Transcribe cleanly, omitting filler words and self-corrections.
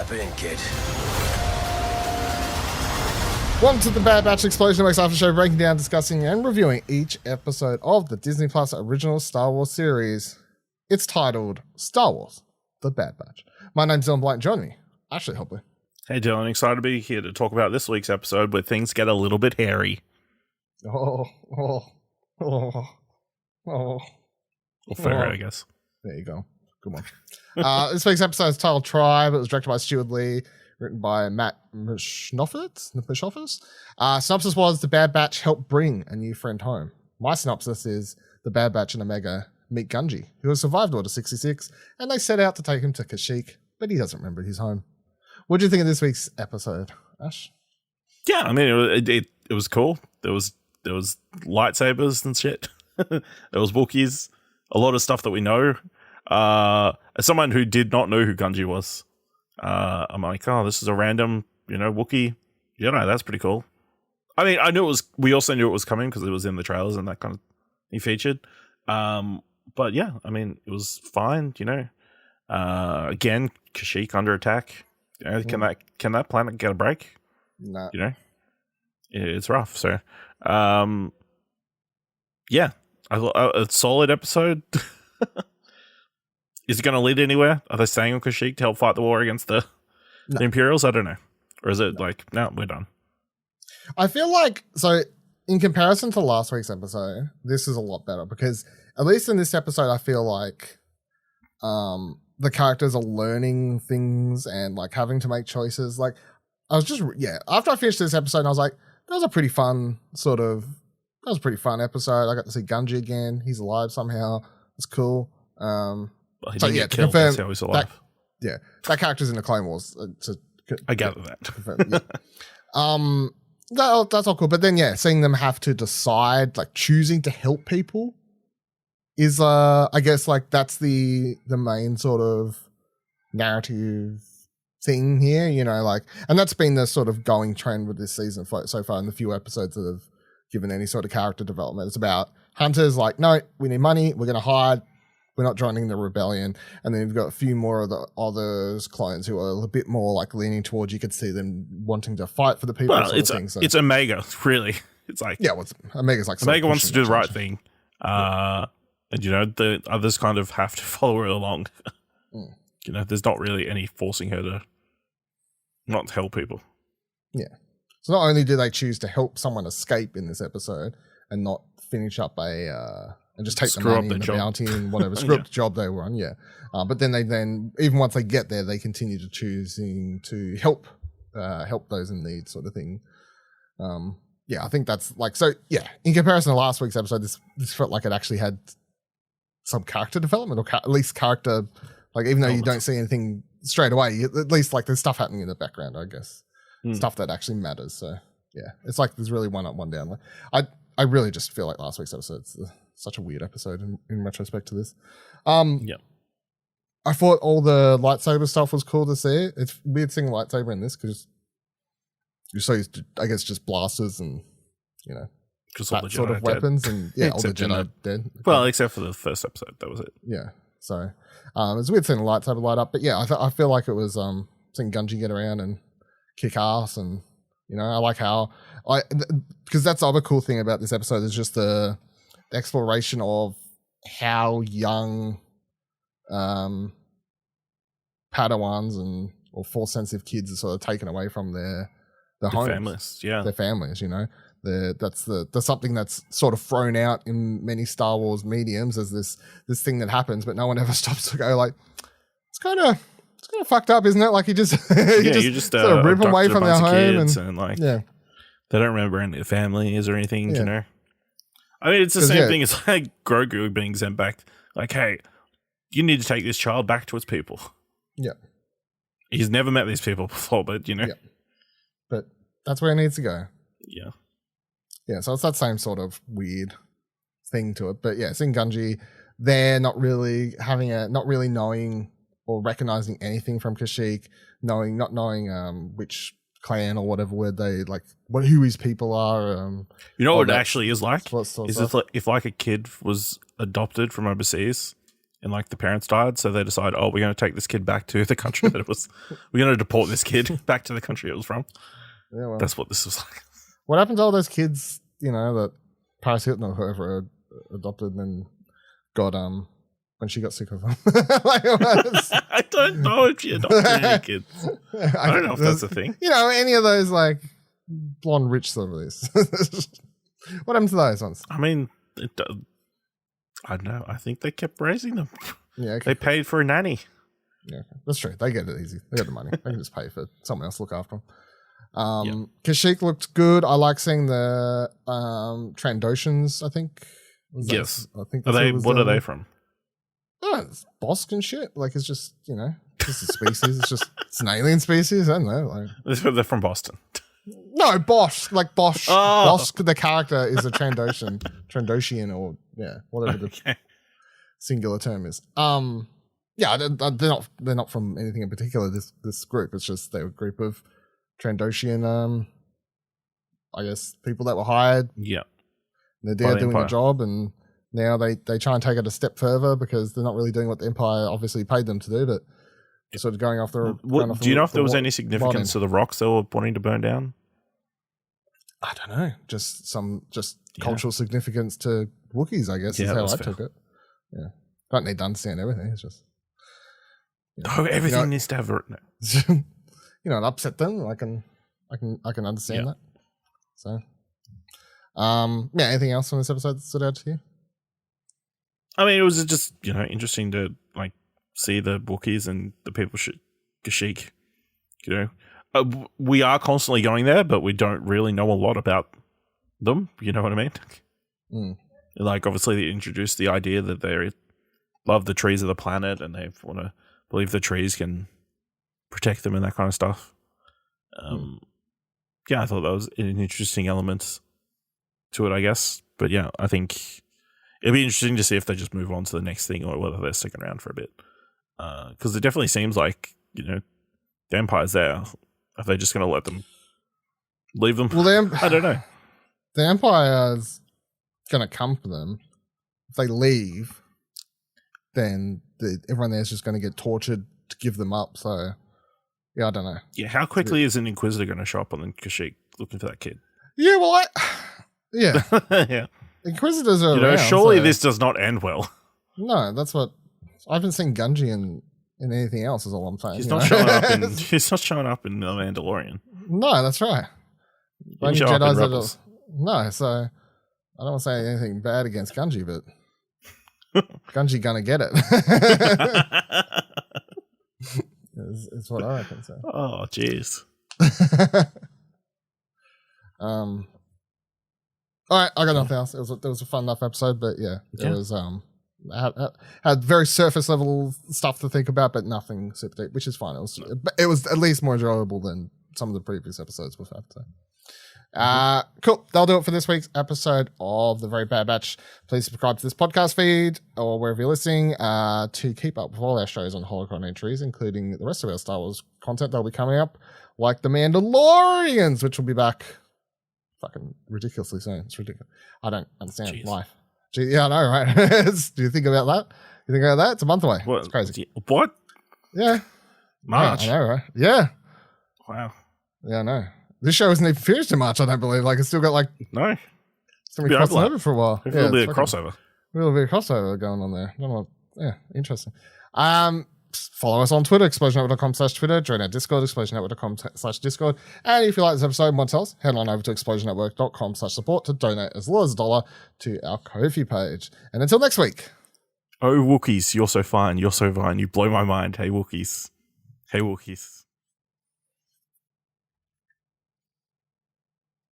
Strap in, kid. Welcome to the Bad Batch Explosion Works After Show, breaking down, discussing, and reviewing each episode of the Disney Plus original Star Wars series. It's titled Star Wars: The Bad Batch. My name's Dylan Blight, and join me, Ashley Hobley. Hey Dylan, excited to be here to talk about this week's episode where things get a little bit hairy. Well, fair, I guess. There you go. Good one. This week's episode is titled Tribe. It was directed by Steward Lee, written by Matt Michnovetz. Synopsis was: the Bad Batch helped bring a new friend home. My synopsis is: the Bad Batch and Omega meet Gungi, who has survived Order 66, and they set out to take him to Kashyyyk, but he doesn't remember his home. What do you think of this week's episode, Ash? Yeah, I mean, it was cool. There was lightsabers and shit. There was Wookiees, a lot of stuff that we know. As someone who did not know who Gungi was, I'm like, oh, this is a random, Wookiee. That's pretty cool. I mean, I knew it was. We also knew it was coming because it was in the trailers and that kind of he featured. But yeah, I mean, it was fine. Again, Kashyyyk under attack. Can that planet get a break? No. It's rough. So, yeah, I thought a solid episode. Is it going to lead anywhere? Are they staying on Kashyyyk to help fight the war against the Imperials? I don't know. Or is it no, we're done? I feel like, so in comparison to last week's episode, this is a lot better because at least in this episode, I feel like the characters are learning things and like having to make choices. Like I was just, after I finished this episode, I was like, that was a pretty fun episode. I got to see Gungi again. He's alive somehow. It's cool. Well, he didn't get killed. That's how he's alive. That character's in the Clone Wars. I gather that. Confirm, that's all cool. But then, seeing them have to decide, like choosing to help people is, I guess, like that's the main sort of narrative thing here, and that's been the sort of going trend with this season so far in the few episodes that have given any sort of character development. It's about Hunter's like, no, we need money. We're going to hide. We're not joining the rebellion. And then you've got a few more of the others clones who are a bit more like leaning towards, you could see them wanting to fight for the people. Well, it's Omega, really. It's like, Omega's like, Omega wants to do the right thing. And the others kind of have to follow her along. There's not really any forcing her to not help people. Yeah. So not only do they choose to help someone escape in this episode and not finish up and just take the money and the bounty and whatever, screw up the job they were on, but then even once they get there, they continue to choosing to help those in need sort of thing. I think that's like, so in comparison to last week's episode, this felt like it actually had some character development or at least character, like even though you don't see anything straight away, at least like there's stuff happening in the background, I guess. Stuff that actually matters. So it's like there's really one up, one down. I really just feel like last week's episode is such a weird episode in retrospect to this. I thought all the lightsaber stuff was cool to see. It's weird seeing a lightsaber in this because you're so used to, I guess, just blasters and just that all the sort of weapons dead. And all the Jedi dead. Well, except for the first episode, that was it. Yeah, so it's weird seeing a lightsaber light up, but I feel like it was seeing Gungi get around and kick ass, and I like how because that's the other cool thing about this episode is just the exploration of how young Padawans or force sensitive kids are sort of taken away from their homes, families, their families. That's something that's sort of thrown out in many Star Wars mediums as this thing that happens, but no one ever stops to go like, it's kind of fucked up, isn't it? Like you just you just sort of rip them away from their home and they don't remember any of their families or anything. I mean, it's the same thing as like Grogu being sent back. Like, hey, you need to take this child back to its people. Yeah, he's never met these people before, but but that's where he needs to go. Yeah. So it's that same sort of weird thing to it. But seeing Gungi, they're not really knowing or recognizing anything from Kashyyyk, not knowing which clan or whatever word they like, who his people are. What it actually is like? Is it like if like a kid was adopted from overseas and like the parents died, so they decide, oh, we're going to take this kid back to the country that it was. We're going to deport this kid back to the country it was from. Yeah, well, that's what this was like. What happened to all those kids? That Paris Hilton or whoever adopted and then got when she got sick of them. I don't know if she adopted any kids. I don't know if that's a thing. Any of those like blonde rich celebrities. What happened to those ones? I mean, I don't know. I think they kept raising them. Yeah, okay. They paid for a nanny. Yeah, that's true. They get it easy. They got the money. They can just pay for someone else to look after them. Kashyyyk looked good. I like seeing the Trandoshans, I think. Yes. I think what are they from? Oh, it's Bosk and shit. Like, it's just, just a species. It's an alien species. I don't know. They're from Boston. No, Bosch. Like Bosch. Oh. Bosk, the character, is a Trandoshian, or whatever the singular term is. They're not from anything in particular. This group, it's just they're a group of Trandoshian, I guess, people that were hired. Yeah, they're there doing a job, and now they try and take it a step further because they're not really doing what the Empire obviously paid them to do, but sort of going off the. Do you know if there was any significance to the rocks they were wanting to burn down? I don't know. Just cultural significance to Wookiees, I guess, is how I took it. Yeah, don't need to understand everything. It's just everything needs to have a. It upset them. I can understand that. So, anything else from this episode that stood out to you? I mean, it was just interesting to like see the Wookiees and the people Kashyyyk. We are constantly going there, but we don't really know a lot about them. You know what I mean? Mm. Like, obviously, they introduced the idea that they love the trees of the planet and they want to believe the trees can protect them and that kind of stuff. I thought that was an interesting element to it, I guess. But yeah, I think it'd be interesting to see if they just move on to the next thing or whether they're sticking around for a bit. Because it definitely seems like, the Empire's there. Are they just going to let them leave them? Well, I don't know. The Empire's going to come for them. If they leave, then everyone there's just going to get tortured to give them up. So, yeah, I don't know. Yeah, how quickly is an Inquisitor going to show up on the Kashyyyk looking for that kid? Yeah, well, yeah. Yeah. Inquisitors are around, surely this does not end well. No, that's what... I haven't seen Gungi in anything else, is all I'm saying. He's not showing up in The Mandalorian. No, that's right. Only Jedi's no, so I don't want to say anything bad against Gungi, but Gungi gonna get it. It's what I reckon. So. Oh, jeez. All right, I got nothing else. It was a fun enough episode, but it was had very surface level stuff to think about, but nothing super deep, which is fine. It was at least more enjoyable than some of the previous episodes we've had. So. Cool. That'll do it for this week's episode of The Very Bad Batch. Please subscribe to this podcast feed or wherever you're listening to keep up with all our shows on Holocron Entries, including the rest of our Star Wars content that'll be coming up, like The Mandalorians, which will be back fucking ridiculously soon. It's ridiculous. I don't understand life. Gee, yeah, I know, right? Do you think about that? You think about that? It's a month away. What? It's crazy. What? Yeah. March. Yeah, I know, right? Yeah. Wow. Yeah, I know. This show isn't even finished in March, I don't believe. Like, it's still got No. It's going to be crossing over for a while. A little bit of crossover. A little bit of crossover going on there. I don't know. Yeah, interesting. Follow us on Twitter, explosionnetwork.com/Twitter. Join our Discord, explosionnetwork.com/Discord. And if you like this episode and want to tell us, head on over to explosionnetwork.com/support to donate as little as $1 to our Ko-fi page. And until next week. Oh, Wookiees, you're so fine. You're so fine. You blow my mind. Hey, Wookiees. Hey, Wookiees.